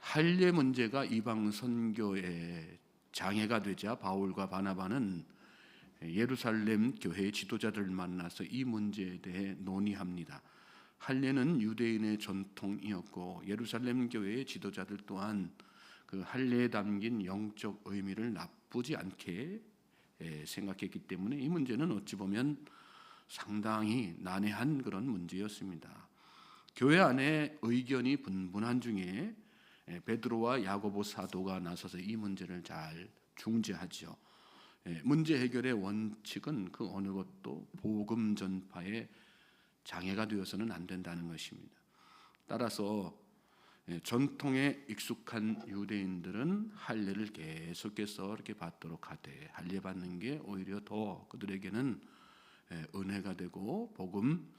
할례 문제가 이방 선교의 장애가 되자 바울과 바나바는 예루살렘 교회의 지도자들을 만나서 이 문제에 대해 논의합니다. 할례는 유대인의 전통이었고 예루살렘 교회의 지도자들 또한 그 할례에 담긴 영적 의미를 나쁘지 않게 생각했기 때문에 이 문제는 어찌 보면 상당히 난해한 그런 문제였습니다. 교회 안에 의견이 분분한 중에 베드로와 야고보 사도가 나서서 이 문제를 잘 중재하죠. 문제 해결의 원칙은 그 어느 것도 복음 전파에 장애가 되어서는 안 된다는 것입니다. 따라서 전통에 익숙한 유대인들은 할례를 계속해서 이렇게 받도록 하되 할례 받는 게 오히려 더 그들에게는 은혜가 되고 복음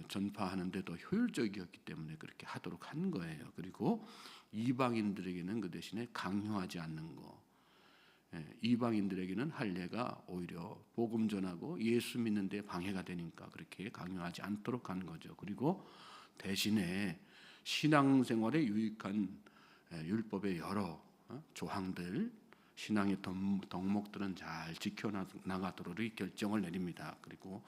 전파하는 데 더 효율적이었기 때문에 그렇게 하도록 한 거예요. 그리고 이방인들에게는 그 대신에 강요하지 않는 거. 이방인들에게는 할례가 오히려 복음 전하고 예수 믿는 데 방해가 되니까 그렇게 강요하지 않도록 한 거죠. 그리고 대신에 신앙생활에 유익한 율법의 여러 조항들, 신앙의 덕목들은 잘 지켜나가도록 결정을 내립니다. 그리고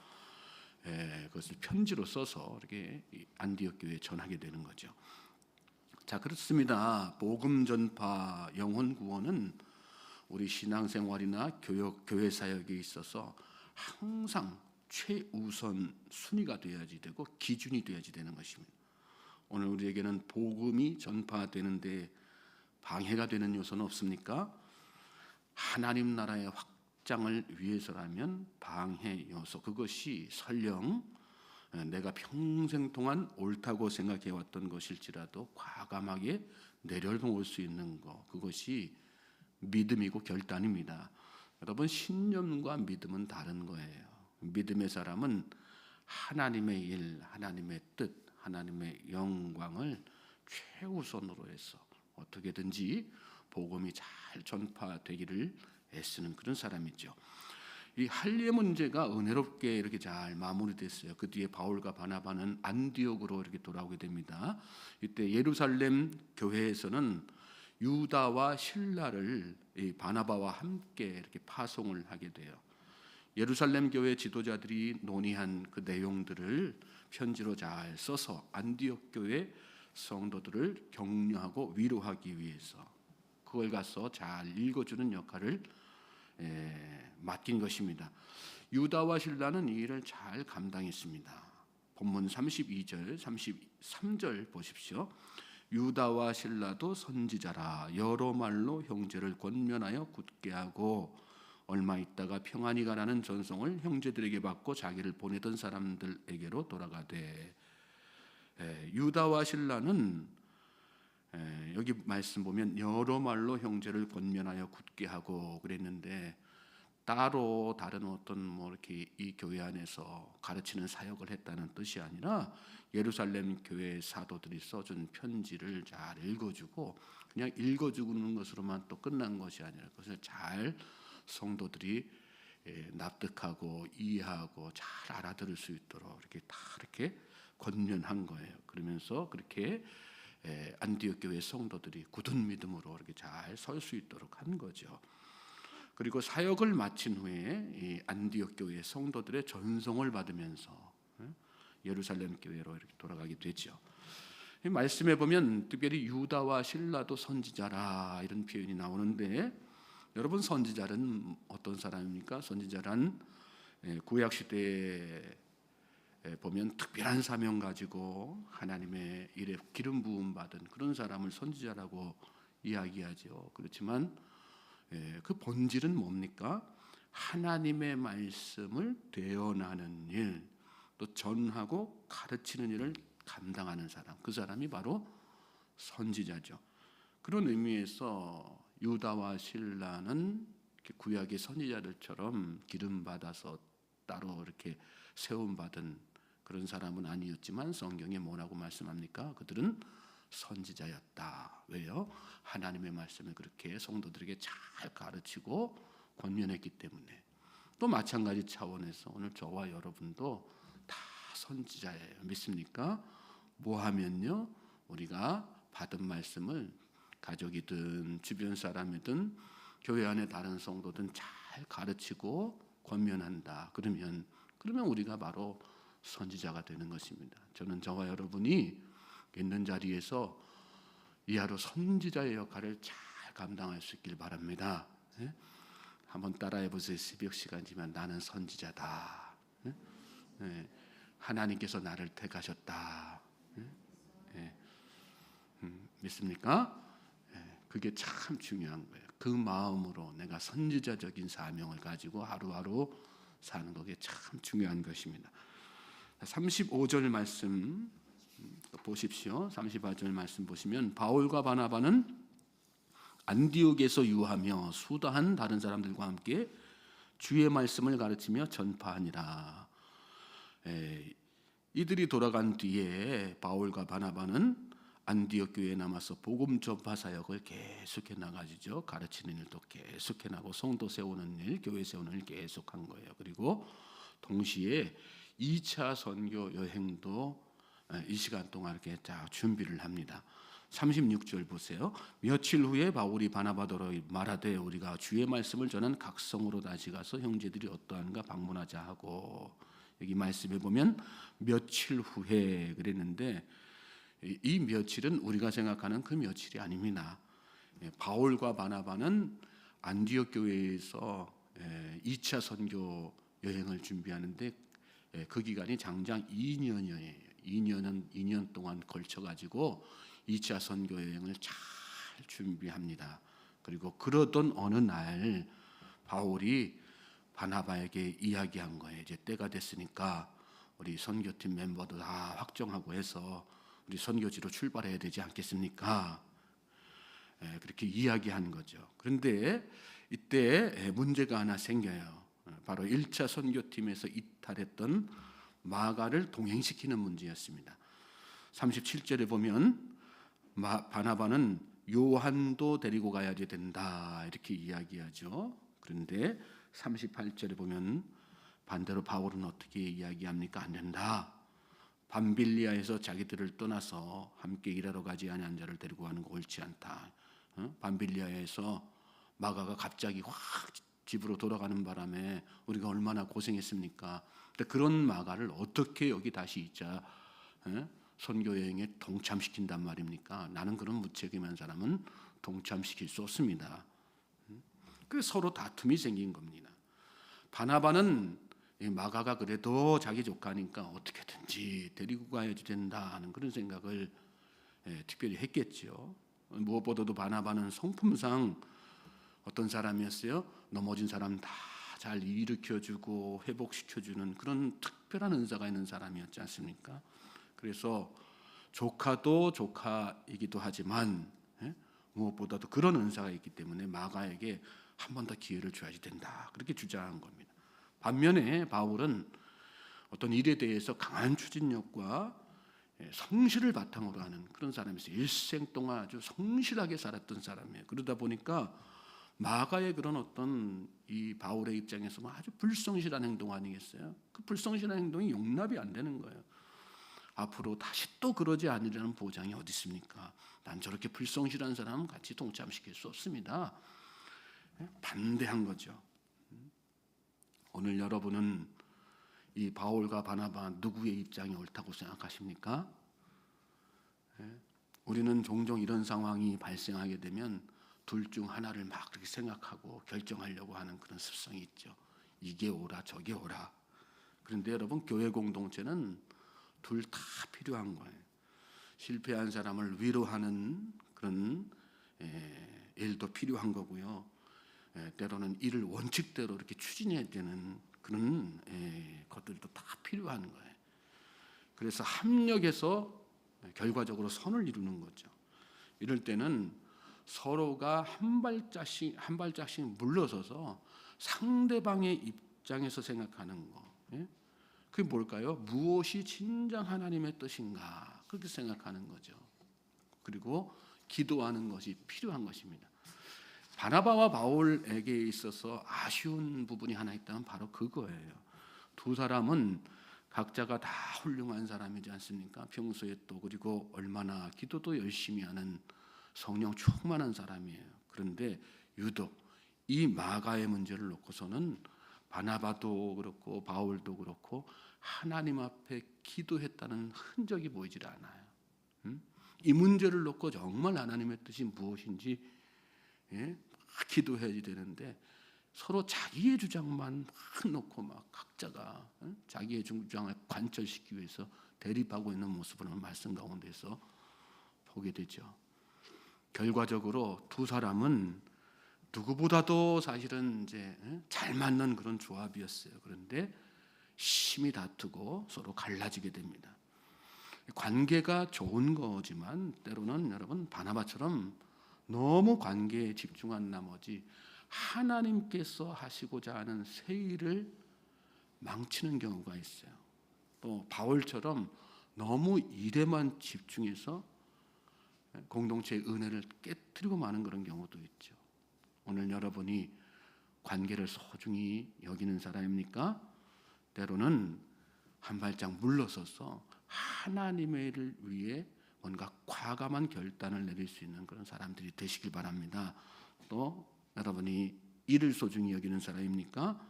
그것을 편지로 써서 이렇게 안디옥 교회에 전하게 되는 거죠. 자, 그렇습니다. 복음 전파, 영혼 구원은 우리 신앙생활이나 교회 사역에 있어서 항상 최우선 순위가 되어야지 되고 기준이 되어야지 되는 것입니다. 오늘 우리에게는 복음이 전파되는데 방해가 되는 요소는 없습니까? 하나님 나라의 확장을 위해서라면 방해 요소, 그것이 설령 내가 평생 동안 옳다고 생각해왔던 것일지라도 과감하게 내려놓을 수 있는 것, 그것이 믿음이고 결단입니다. 여러분, 신념과 믿음은 다른 거예요. 믿음의 사람은 하나님의 일, 하나님의 뜻, 하나님의 영광을 최우선으로 해서 어떻게든지 복음이 잘 전파되기를 애쓰는 그런 사람이죠. 이 할례 문제가 은혜롭게 이렇게 잘 마무리됐어요. 그 뒤에 바울과 바나바는 안디옥으로 이렇게 돌아오게 됩니다. 이때 예루살렘 교회에서는 유다와 실라를 바나바와 함께 이렇게 파송을 하게 돼요. 예루살렘 교회 지도자들이 논의한 그 내용들을 편지로 잘 써서 안디옥 교회 성도들을 격려하고 위로하기 위해서 그걸 가서 잘 읽어주는 역할을 맡긴 것입니다. 유다와 실라는 이 일을 잘 감당했습니다. 본문 32절, 33절 보십시오. 유다와 실라도 선지자라 여러 말로 형제를 권면하여 굳게 하고 얼마 있다가 평안히 가라는 전송을 형제들에게 받고 자기를 보내던 사람들에게로 돌아가되. 유다와 실라는 여기 말씀 보면 여러 말로 형제를 권면하여 굳게 하고 그랬는데 따로 다른 어떤 이렇게 이 교회 안에서 가르치는 사역을 했다는 뜻이 아니라 예루살렘 교회 사도들이 써준 편지를 잘 읽어주고 그냥 읽어주는 것으로만 또 끝난 것이 아니라 그것을 잘 성도들이 납득하고 이해하고 잘 알아들을 수 있도록 이렇게 다 이렇게 권면한 거예요. 그러면서 그렇게 안디옥 교회 성도들이 굳은 믿음으로 이렇게 잘 설 수 있도록 한 거죠. 그리고 사역을 마친 후에 이 안디옥 교회 성도들의 전송을 받으면서 예루살렘 교회로 이렇게 돌아가게 되죠. 이 말씀에 보면 특별히 유다와 실라도 선지자라 이런 표현이 나오는데 여러분, 선지자는 어떤 사람입니까? 선지자란 구약 시대에 보면 특별한 사명 가지고 하나님의 일에 기름 부음 받은 그런 사람을 선지자라고 이야기하죠. 그렇지만 그 본질은 뭡니까? 하나님의 말씀을 되어나는 일, 또 전하고 가르치는 일을 감당하는 사람, 그 사람이 바로 선지자죠. 그런 의미에서 유다와 실라는 구약의 선지자들처럼 기름 받아서 따로 이렇게 세움 받은 그런 사람은 아니었지만 성경에 뭐라고 말씀합니까? 그들은 선지자였다. 왜요? 하나님의 말씀을 그렇게 성도들에게 잘 가르치고 권면했기 때문에. 또 마찬가지 차원에서 오늘 저와 여러분도 다 선지자예요. 믿습니까? 뭐 하면요? 우리가 받은 말씀을 가족이든 주변 사람이든 교회 안에 다른 성도든 잘 가르치고 권면한다. 그러면 우리가 바로 선지자가 되는 것입니다. 저는 저와 여러분이 있는 자리에서 이 하루 선지자의 역할을 잘 감당할 수 있길 바랍니다. 예? 한번 따라해 보세요. 새벽 시간이지만 나는 선지자다. 예? 예. 하나님께서 나를 택하셨다. 예? 예. 믿습니까? 예. 그게 참 중요한 거예요. 그 마음으로 내가 선지자적인 사명을 가지고 하루하루 사는 것이 참 중요한 것입니다. 35절 말씀 보십시오. 35절 말씀 보시면 바울과 바나바는 안디옥에서 유하며 수다한 다른 사람들과 함께 주의 말씀을 가르치며 전파하니라. 이들이 돌아간 뒤에 바울과 바나바는 안디옥 교회에 남아서 복음 전파 사역을 계속해 나가지죠. 가르치는 일도 계속해 나고 성도 세우는 일, 교회 세우는 일 계속한 거예요. 그리고 동시에 2차 선교 여행도 이 시간 동안 이렇게 다 준비를 합니다. 36절 보세요. 며칠 후에 바울이 바나바더러 말하되 우리가 주의 말씀을 전한 각 성으로 다시 가서 형제들이 어떠한가 방문하자 하고, 여기 말씀에 보면 며칠 후에 그랬는데 이 며칠은 우리가 생각하는 그 며칠이 아닙니다. 바울과 바나바는 안디옥 교회에서 2차 선교 여행을 준비하는데 그 기간이 장장 2년이에요. 2년 동안 걸쳐 가지고 2차 선교 여행을 잘 준비합니다. 그리고 그러던 어느 날 바울이 바나바에게 이야기한 거예요. 이제 때가 됐으니까 우리 선교팀 멤버들 다 확정하고 해서 우리 선교지로 출발해야 되지 않겠습니까? 그렇게 이야기한 거죠. 그런데 이때 문제가 하나 생겨요. 바로 1차 선교팀에서 이탈했던 마가를 동행시키는 문제였습니다. 37절에 보면 바나바는 요한도 데리고 가야 된다 이렇게 이야기하죠. 그런데 38절에 보면 반대로 바울은 어떻게 이야기합니까? 안 된다. 밤빌리아에서 자기들을 떠나서 함께 일하러 가지 아니한 자를 데리고 가는 거 옳지 않다. 밤빌리아에서 마가가 갑자기 확 집으로 돌아가는 바람에 우리가 얼마나 고생했습니까? 근데 그런 마가를 어떻게 여기 다시 2차 선교 여행에 동참시킨단 말입니까? 나는 그런 무책임한 사람은 동참시킬 수 없습니다. 그 서로 다툼이 생긴 겁니다. 바나바는 마가가 그래도 자기 조카니까 어떻게든지 데리고 가야지 된다 하는 그런 생각을 특별히 했겠죠. 무엇보다도 바나바는 성품상 어떤 사람이었어요? 넘어진 사람 다 잘 일으켜주고 회복시켜주는 그런 특별한 은사가 있는 사람이었지 않습니까? 그래서 조카도 조카이기도 하지만 무엇보다도 그런 은사가 있기 때문에 마가에게 한 번 더 기회를 줘야지 된다. 그렇게 주장한 겁니다. 반면에 바울은 어떤 일에 대해서 강한 추진력과 성실을 바탕으로 하는 그런 사람이었어요. 일생 동안 아주 성실하게 살았던 사람이에요. 그러다 보니까 마가의 그런 어떤 이 바울의 입장에서 아주 불성실한 행동 아니겠어요? 그 불성실한 행동이 용납이 안 되는 거예요. 앞으로 다시 또 그러지 않으려는 보장이 어디 있습니까? 난 저렇게 불성실한 사람은 같이 동참시킬 수 없습니다. 반대한 거죠. 오늘 여러분은 이 바울과 바나바 누구의 입장이 옳다고 생각하십니까? 우리는 종종 이런 상황이 발생하게 되면 둘 중 하나를 막 그렇게 생각하고 결정하려고 하는 그런 습성이 있죠. 이게 옳아 저게 옳아. 그런데 여러분 교회 공동체는 둘 다 필요한 거예요. 실패한 사람을 위로하는 그런 일도 필요한 거고요. 때로는 일을 원칙대로 이렇게 추진해야 되는 그런 것들도 다 필요한 거예요. 그래서 합력해서 결과적으로 선을 이루는 거죠. 이럴 때는 서로가 한 발짝씩 물러서서 상대방의 입장에서 생각하는 거. 그게 뭘까요? 무엇이 진정 하나님의 뜻인가 그렇게 생각하는 거죠. 그리고 기도하는 것이 필요한 것입니다. 바나바와 바울에게 있어서 아쉬운 부분이 하나 있다면 바로 그거예요. 두 사람은 각자가 다 훌륭한 사람이지 않습니까? 평소에 또 그리고 얼마나 기도도 열심히 하는 성령 충만한 사람이에요. 그런데 유독 이 마가의 문제를 놓고서는 바나바도 그렇고 바울도 그렇고 하나님 앞에 기도했다는 흔적이 보이질 않아요. 이 문제를 놓고 정말 하나님의 뜻이 무엇인지 막 기도해야 되는데 서로 자기의 주장만 막 놓고 막 각자가 자기의 주장을 관철시키기 위해서 대립하고 있는 모습을 말씀 가운데서 보게 되죠. 결과적으로 두 사람은 누구보다도 사실은 이제 잘 맞는 그런 조합이었어요. 그런데 심히 다투고 서로 갈라지게 됩니다. 관계가 좋은 거지만 때로는 여러분 바나바처럼 너무 관계에 집중한 나머지 하나님께서 하시고자 하는 새 일을 망치는 경우가 있어요. 또 바울처럼 너무 일에만 집중해서 공동체의 은혜를 깨뜨리고 마는 그런 경우도 있죠. 오늘 여러분이 관계를 소중히 여기는 사람입니까? 때로는 한 발짝 물러서서 하나님의 일을 위해 뭔가 과감한 결단을 내릴 수 있는 그런 사람들이 되시길 바랍니다. 또 여러분이 일을 소중히 여기는 사람입니까?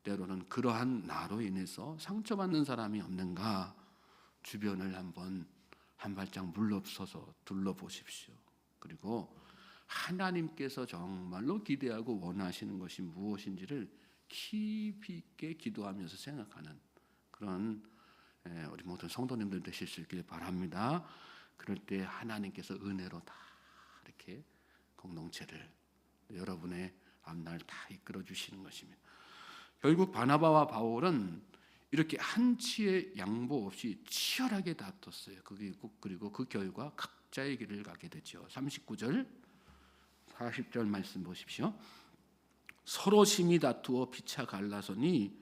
때로는 그러한 나로 인해서 상처받는 사람이 없는가 주변을 한번 한 발짝 물러서서 둘러보십시오. 그리고 하나님께서 정말로 기대하고 원하시는 것이 무엇인지를 깊이 있게 기도하면서 생각하는 그런 우리 모든 성도님들 되실 수 있길 바랍니다. 그럴 때 하나님께서 은혜로 다 이렇게 공동체를 여러분의 앞날 다 이끌어 주시는 것입니다. 결국 바나바와 바울은 이렇게 한치의 양보 없이 치열하게 다퉜어요. 그리고 그 결과 각자의 길을 가게 되죠. 39절 40절 말씀 보십시오. 서로 심히 다투어 피차 갈라서니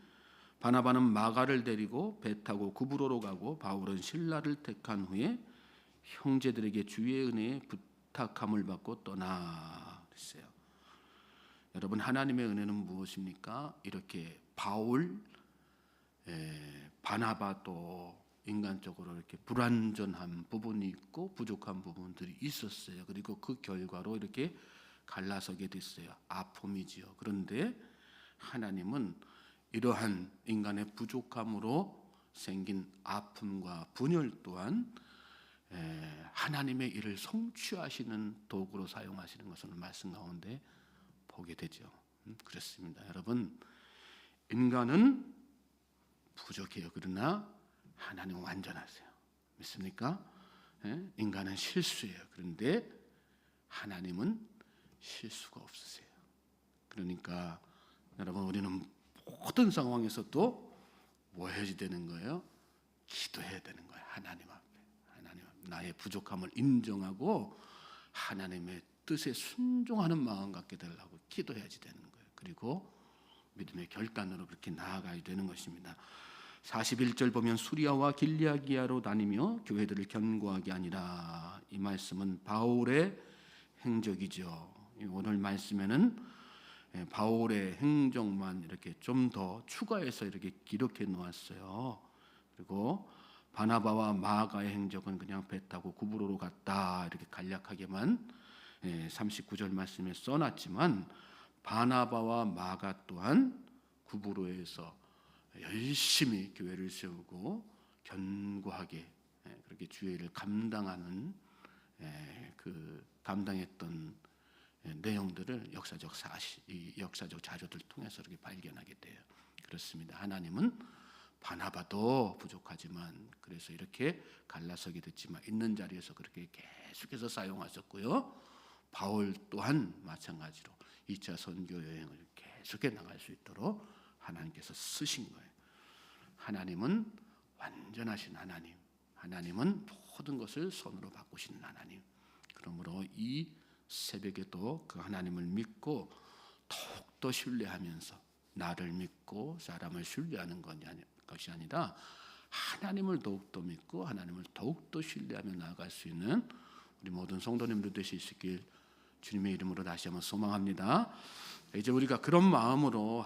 바나바는 마가를 데리고 배 타고 구브로로 가고 바울은 실라를 택한 후에 형제들에게 주의 은혜에 부탁함을 받고 떠나 그랬어요. 여러분 하나님의 은혜는 무엇입니까? 이렇게 바울, 바나바도 인간적으로 이렇게 불완전한 부분이 있고 부족한 부분들이 있었어요. 그리고 그 결과로 이렇게 갈라서게 됐어요. 아픔이지요. 그런데 하나님은 이러한 인간의 부족함으로 생긴 아픔과 분열 또한 하나님의 일을 성취하시는 도구로 사용하시는 것을 말씀 가운데 보게 되죠. 그렇습니다. 여러분 인간은 부족해요. 그러나 하나님은 완전하세요. 믿습니까? 인간은 실수해요. 그런데 하나님은 실수가 없으세요. 그러니까 여러분 우리는 모든 상황에서도 뭐 해야 되는 거예요? 기도해야 되는 거예요. 하나님 앞에 나의 부족함을 인정하고 하나님의 뜻에 순종하는 마음 갖게 되려고 기도해야지 되는 거예요. 그리고 믿음의 결단으로 그렇게 나아가야 되는 것입니다. 41절 보면 수리아와 길리아기아로 다니며 교회들을 견고하게 하니라. 이 말씀은 바울의 행적이죠. 오늘 말씀에는 바울의 행적만 이렇게 좀 더 추가해서 이렇게 기록해 놓았어요. 그리고 바나바와 마가의 행적은 그냥 배 타고 구브로로 갔다 이렇게 간략하게만 39절 말씀에 써놨지만 바나바와 마가 또한 구브로에서 열심히 교회를 세우고 견고하게 그렇게 주의 일을 감당하는 그 감당했던 내용들을 역사적 자료들을 통해서 이렇게 발견하게 돼요. 그렇습니다. 하나님은 바나바도 부족하지만 그래서 이렇게 갈라서게 됐지만 있는 자리에서 그렇게 계속해서 사용하셨고요. 바울 또한 마찬가지로 2차 선교 여행을 계속해 나갈 수 있도록 하나님께서 쓰신 거예요. 하나님은 완전하신 하나님, 하나님은 모든 것을 손으로 바꾸시는 하나님. 그러므로 이 새벽에도 그 하나님을 믿고 더욱더 신뢰하면서 나를 믿고 사람을 신뢰하는 것이 아니라 하나님을 더욱더 믿고 하나님을 더욱더 신뢰하며 나아갈 수 있는 우리 모든 성도님들 되실 수 있길 주님의 이름으로 다시 한번 소망합니다. 이제 우리가 그런 마음으로